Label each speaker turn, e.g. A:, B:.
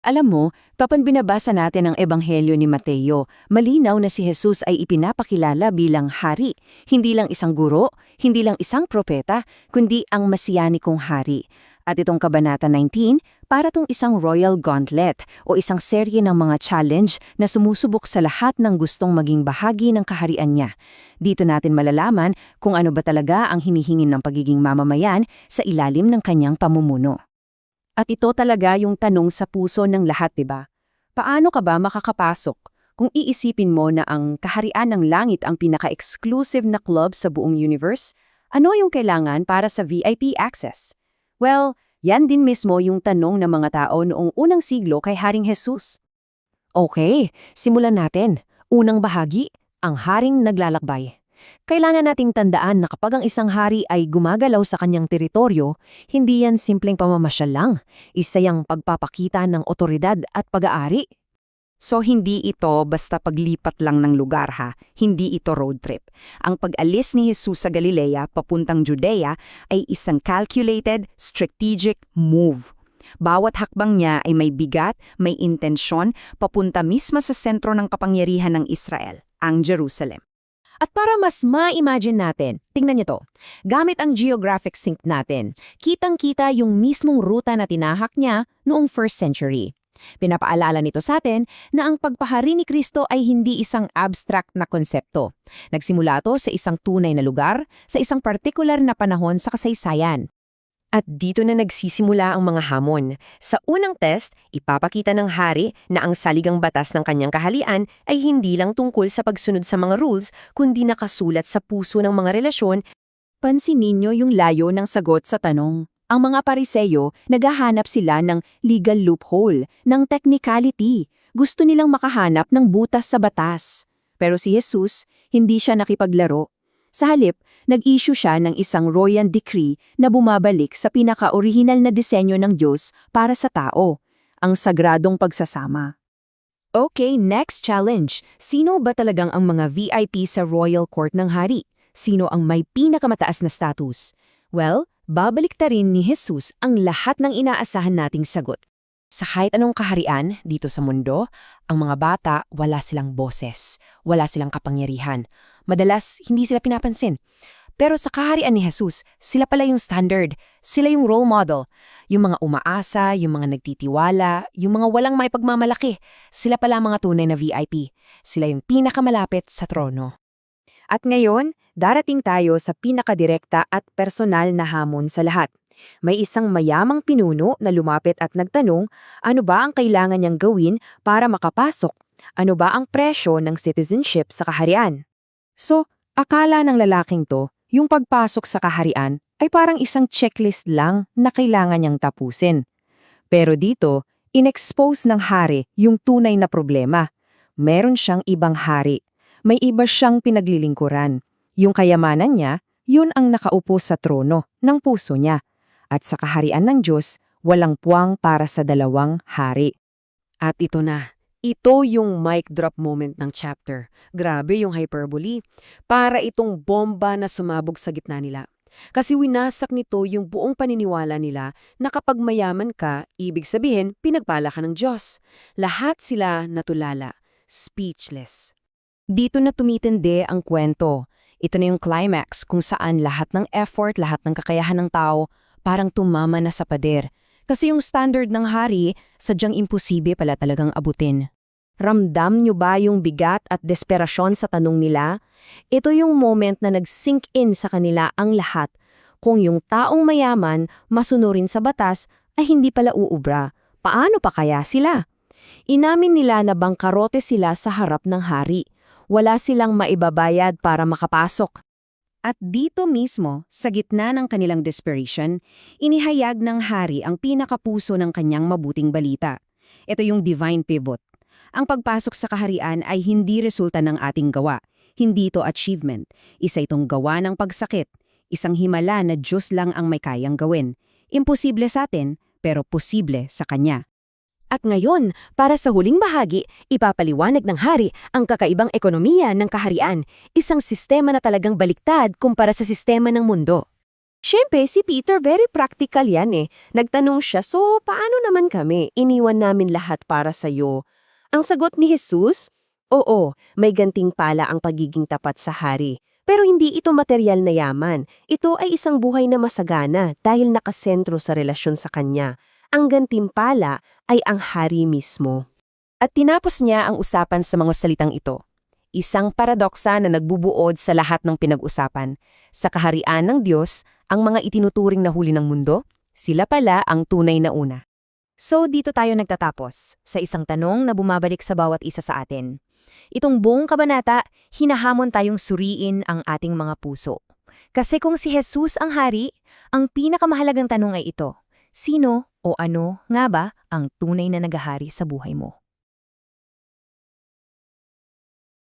A: Alam mo, kapag binabasa natin ang Ebanghelyo ni Mateo, malinaw na si Jesus ay ipinapakilala bilang hari, hindi lang isang guro, hindi lang isang propeta, kundi ang mesiyanikong hari. At itong Kabanata 19, para tong isang royal gauntlet o isang serye ng mga challenge na sumusubok sa lahat ng gustong maging bahagi ng kaharian niya. Dito natin malalaman kung ano ba talaga ang hinihingin ng pagiging mamamayan sa ilalim ng kanyang pamumuno.
B: At ito talaga yung tanong sa puso ng lahat, 'di ba? Paano ka ba makakapasok kung iisipin mo na ang kaharian ng langit ang pinaka-exclusive na club sa buong universe? Ano yung kailangan para sa VIP access? Well, yan din mismo yung tanong ng mga tao noong unang siglo kay Haring Jesus.
A: Okay, simulan natin. Unang bahagi, ang haring naglalakbay. Kailangan nating tandaan na kapag ang isang hari ay gumagalaw sa kanyang teritoryo, hindi yan simpleng pamamasyal lang. Isa yang pagpapakita ng otoridad at pag-aari. So hindi ito basta paglipat lang ng lugar ha, hindi ito road trip. Ang pag-alis ni Jesus sa Galilea papuntang Judea ay isang calculated, strategic move. Bawat hakbang niya ay may bigat, may intensyon, papunta mismo sa sentro ng kapangyarihan ng Israel, ang Jerusalem.
B: At para mas ma-imagine natin, tingnan niyo to. Gamit ang geographic sync natin, kitang-kita yung mismong ruta na tinahak niya noong 1st century. Pinapaalala nito sa atin na ang pagpahari ni Kristo ay hindi isang abstract na konsepto. Nagsimula to sa isang tunay na lugar, sa isang partikular na panahon sa kasaysayan.
C: At dito na nagsisimula ang mga hamon. Sa unang test, ipapakita ng hari na ang saligang batas ng kanyang kaharian ay hindi lang tungkol sa pagsunod sa mga rules, kundi nakasulat sa puso ng mga relasyon.
B: Pansinin niyo yung layo ng sagot sa tanong. Ang mga Pariseyo, naghahanap sila ng legal loophole, ng technicality. Gusto nilang makahanap ng butas sa batas. Pero si Jesus, hindi siya nakipaglaro. Sa halip, nag-issue siya ng isang royal decree na bumabalik sa pinaka-orihinal na disenyo ng Diyos para sa tao, ang sagradong pagsasama.
A: Okay, next challenge. Sino ba talagang ang mga VIP sa royal court ng hari? Sino ang may pinakamataas na status? Well, babalik ta rin ni Jesus ang lahat ng inaasahan nating sagot. Sa kahit anong kaharian dito sa mundo, ang mga bata wala silang boses, wala silang kapangyarihan. Madalas, hindi sila pinapansin. Pero sa kaharian ni Jesus, sila pala yung standard, sila yung role model. Yung mga umaasa, yung mga nagtitiwala, yung mga walang maipagmamalaki, sila pala ang mga tunay na VIP. Sila yung pinakamalapit sa trono.
B: At ngayon, darating tayo sa pinakadirekta at personal na hamon sa lahat. May isang mayamang pinuno na lumapit at nagtanong, ano ba ang kailangan niyang gawin para makapasok? Ano ba ang presyo ng citizenship sa kaharian? So, akala ng lalaking to, yung pagpasok sa kaharian ay parang isang checklist lang na kailangan niyang tapusin. Pero dito, inexpose ng hari yung tunay na problema. Meron siyang ibang hari. May iba siyang pinaglilingkuran. Yung kayamanan niya, yun ang nakaupo sa trono ng puso niya. At sa kaharian ng Diyos, walang puwang para sa dalawang hari.
C: At ito na. Ito yung mic drop moment ng chapter. Grabe yung hyperbole. Para itong bomba na sumabog sa gitna nila. Kasi winasak nito yung buong paniniwala nila na kapag mayaman ka, ibig sabihin, pinagpala ka ng Diyos. Lahat sila natulala. Speechless.
B: Dito na tumitindi ang kwento. Ito na yung climax kung saan lahat ng effort, lahat ng kakayahan ng tao, parang tumama na sa pader. Kasi yung standard ng hari, sadyang imposible pala talagang abutin. Ramdam nyo ba yung bigat at desperasyon sa tanong nila? Ito yung moment na nag-sink in sa kanila ang lahat. Kung yung taong mayaman, masunurin sa batas, ay hindi pala uubra. Paano pa kaya sila? Inamin nila na bangkarote sila sa harap ng hari. Wala silang maibabayad para makapasok. At dito mismo, sa gitna ng kanilang desperation, inihayag ng hari ang pinakapuso ng kanyang mabuting balita. Ito yung divine pivot. Ang pagpasok sa kaharian ay hindi resulta ng ating gawa. Hindi ito achievement. Isa itong gawa ng pagsakit. Isang himala na Diyos lang ang may kayang gawin. Imposible sa atin, pero posible sa Kanya.
C: At ngayon, para sa huling bahagi, ipapaliwanag ng hari ang kakaibang ekonomiya ng kaharian, isang sistema na talagang baliktad kumpara sa sistema ng mundo.
D: Siyempre, si Peter very practical yan eh. Nagtanong siya, so paano naman kami? Iniwan namin lahat para sa'yo. Ang sagot ni Jesus, oo, may gantimpala ang pagiging tapat sa hari. Pero hindi ito material na yaman. Ito ay isang buhay na masagana dahil nakasentro sa relasyon sa kanya. Ang gantimpala ay ang hari mismo.
B: At tinapos niya ang usapan sa mga salitang ito. Isang paradoksa na nagbubuod sa lahat ng pinag-usapan. Sa kaharian ng Diyos, ang mga itinuturing na huli ng mundo, sila pala ang tunay na una.
A: So dito tayo nagtatapos, sa isang tanong na bumabalik sa bawat isa sa atin. Itong buong kabanata, hinahamon tayong suriin ang ating mga puso. Kasi kung si Jesus ang hari, ang pinakamahalagang tanong ay ito, sino o ano nga ba ang tunay na naghahari sa buhay mo?